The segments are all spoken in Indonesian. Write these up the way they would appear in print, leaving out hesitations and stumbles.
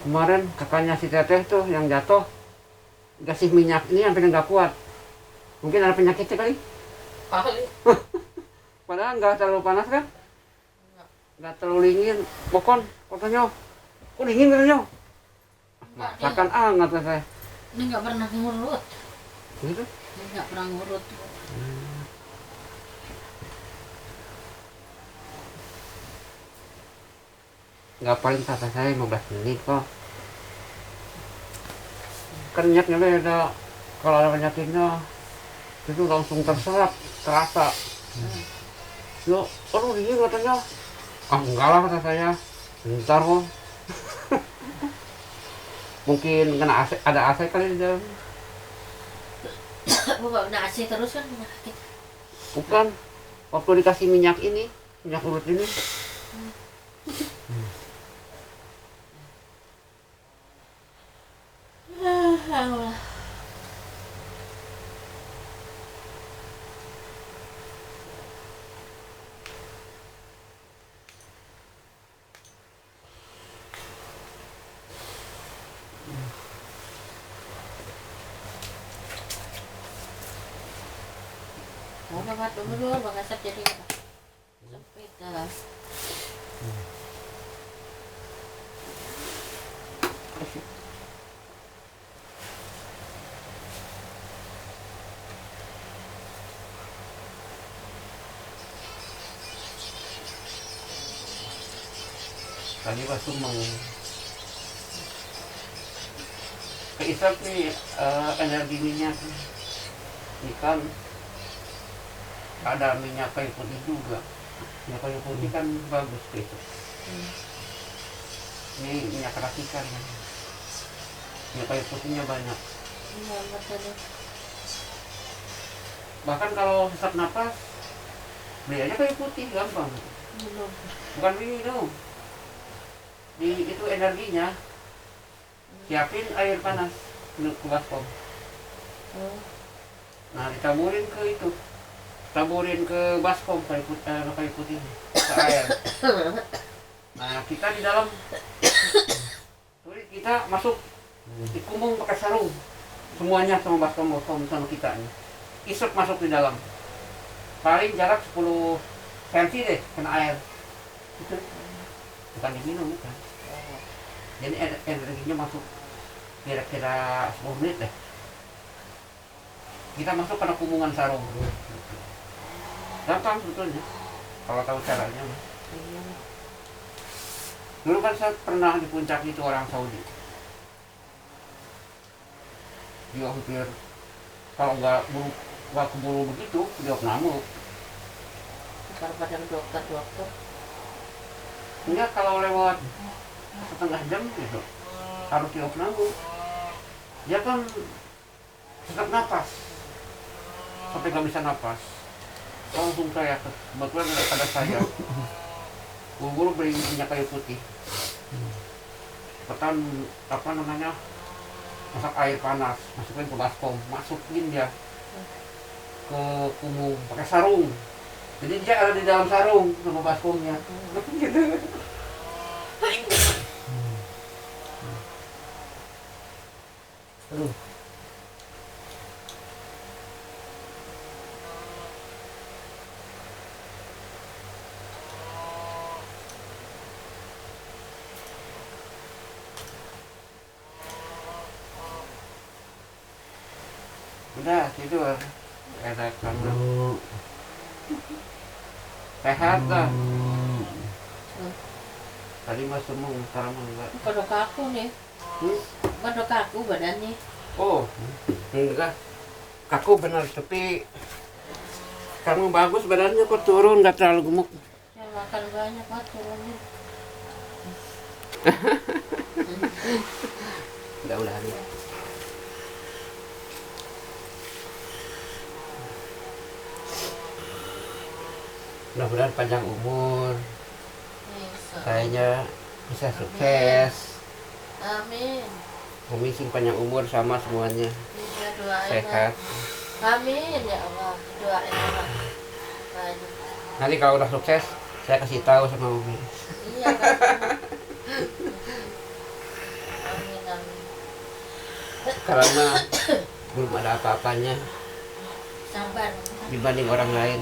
Kemarin kakaknya si Teteh tuh yang jatuh dikasih minyak ini sampai nggak kuat. Mungkin ada penyakitnya kali. Padahal nggak terlalu panas kan? Nggak terlalu dingin. Pokon, katanya. Kok dingin katanya? Masakan hangat kata saya. Ini nggak pernah ngurut. Gitu? Ini nggak pernah ngurut. Nggak paling kata saya 15 menit kok. Kan minyaknya beda. Kalau ada penyakitnya itu langsung terserap, terasa. Yo, aduh dingin katanya. Enggak lah kata saya. Bentar kok. Mungkin kena AC, ada AC kali di dalam. Bapak kena AC terus kan penyakit. Bukan. Waktu dikasih minyak ini, minyak urut ini. Allah. Oh, bapak dulu bapak sep jadi sempit dah. Tadi pas Sumeng keisap nih energi minyak ikan, ada minyak kayu putih juga. Minyak kayu putih kan bagus gitu. Ini minyak racikan kan. Minyak kayu putihnya banyak. Iya betul. Bahkan kalau sesak napas beli aja kayu putih gampang. Belum. Bukan minum. Itu energinya. Siapin air panas ke baskom. Nah ditaburin ke itu, taburin ke baskom kayu putih ke air. Nah kita di dalam, kita masuk dikumung pakai sarung semuanya sama baskom sama kita nih. Isep masuk di dalam. Paling jarak 10 cm deh kena air. Itu bukan diminum kan. Jadi energinya masuk kira-kira 10 menit deh. Kita masuk kena kumungan sarung. Gampang sebetulnya kalau tahu caranya. Dulu kan saya pernah di puncak itu orang Saudi. Dia hampir kalau nggak keburu begitu dia pneumo. Kalau pada dokter. Enggak, kalau lewat setengah jam gitu harus diopname. Dia kan sesak napas sampai nggak bisa napas. Langsung saya kebetulan ada saya buru-buru beli minyak kayu putih. Petan masak air panas, masukin ke baskom, masukin dia ke kumung pakai sarung. Jadi dia ada di dalam sarung sama baskomnya. Gitu. Aduh. Udah tidur. Enak banget. Sehat lah. Hmm. Tadi mah semua, sekarang mah enggak. Pada kaku nih. Hmm? Pada kaku badannya. Oh, enggak. Kaku benar, tapi kamu bagus badannya kok turun, nggak terlalu gemuk. Ya makan banyak Pak turunnya. Udah nih. Mudah-mudahan panjang umur, kayaknya bisa sukses. Amin. Umi sih panjang umur sama semuanya, Iya doain. sehat. Amin ya Allah. Doain Allah. Banyak. Nanti kalau udah sukses, saya kasih tahu sama Umi. Iya Pak. Amin amin. Karena belum ada apa-apanya Sabar. dibanding orang lain.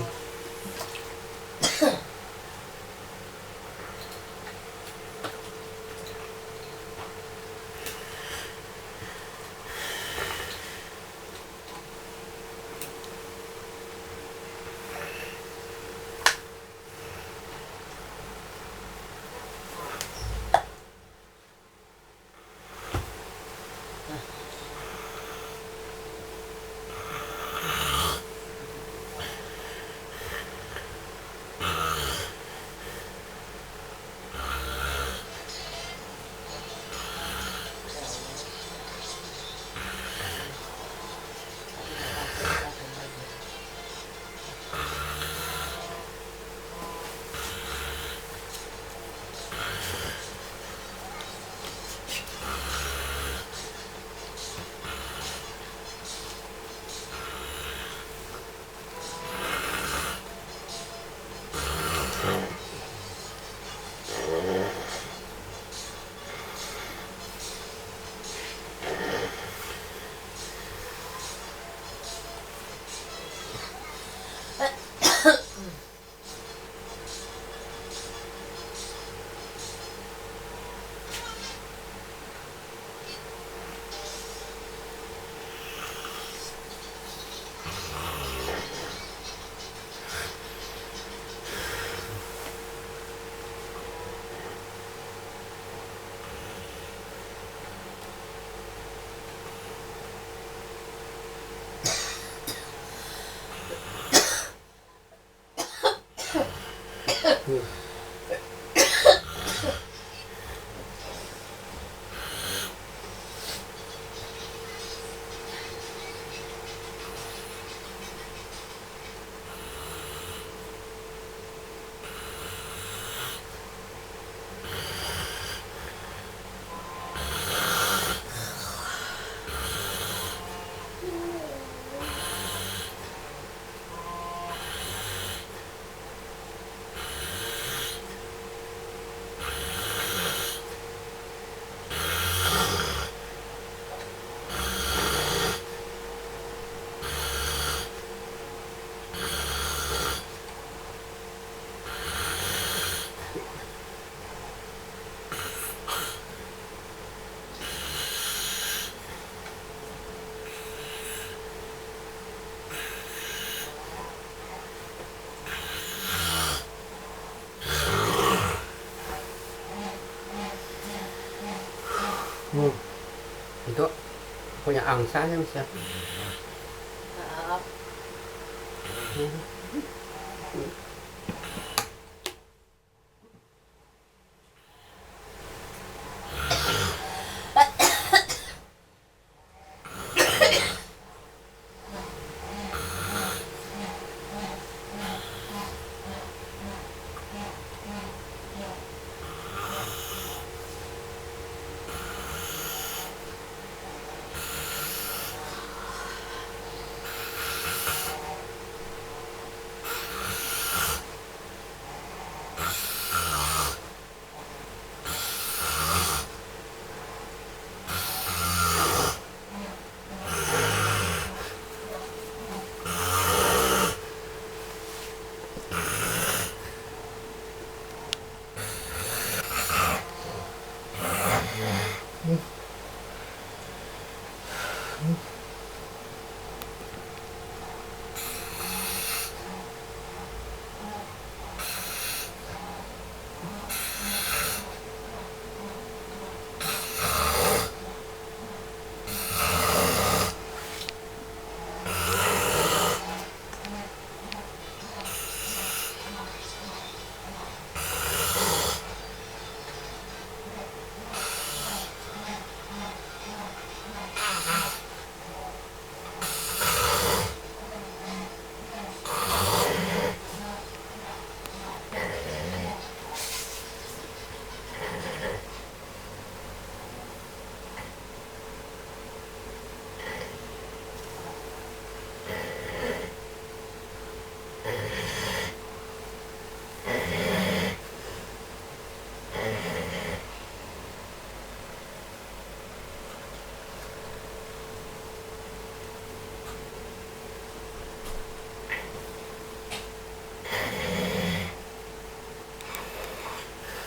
Itu punya angsa yang siapa? Maaf. Hmm.